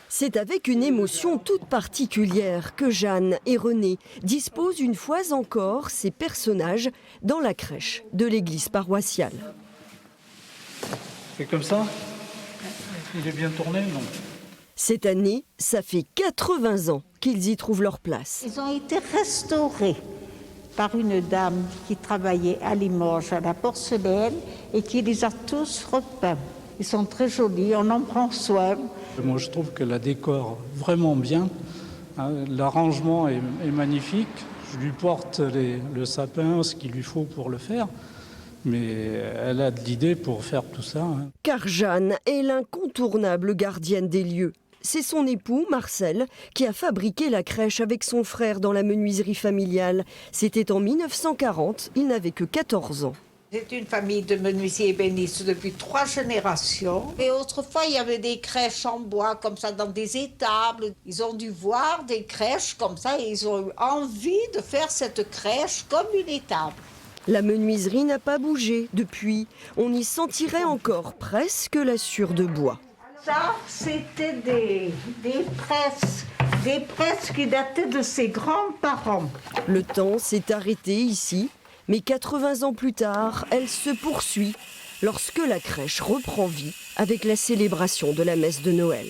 C'est avec une émotion toute particulière que Jeanne et René disposent une fois encore ces personnages dans la crèche de l'église paroissiale. C'est comme ça? Il est bien tourné, non? Cette année, ça fait 80 ans qu'ils y trouvent leur place. Ils ont été restaurés par une dame qui travaillait à Limoges à la porcelaine et qui les a tous repeints. Ils sont très jolis, on en prend soin. Moi, je trouve que la décore vraiment bien. L'arrangement est magnifique. Je lui porte le sapin, ce qu'il lui faut pour le faire. Mais elle a de l'idée pour faire tout ça. Car Jeanne est l'incontournable gardienne des lieux. C'est son époux, Marcel, qui a fabriqué la crèche avec son frère dans la menuiserie familiale. C'était en 1940, il n'avait que 14 ans. C'est une famille de menuisiers ébénistes depuis 3 générations. Et autrefois, il y avait des crèches en bois comme ça dans des étables. Ils ont dû voir des crèches comme ça et ils ont eu envie de faire cette crèche comme une étable. La menuiserie n'a pas bougé depuis. On y sentirait encore presque la sûre de bois. Ça, c'était des presses qui dataient de ses grands-parents. Le temps s'est arrêté ici, mais 80 ans plus tard, elle se poursuit lorsque la crèche reprend vie avec la célébration de la messe de Noël.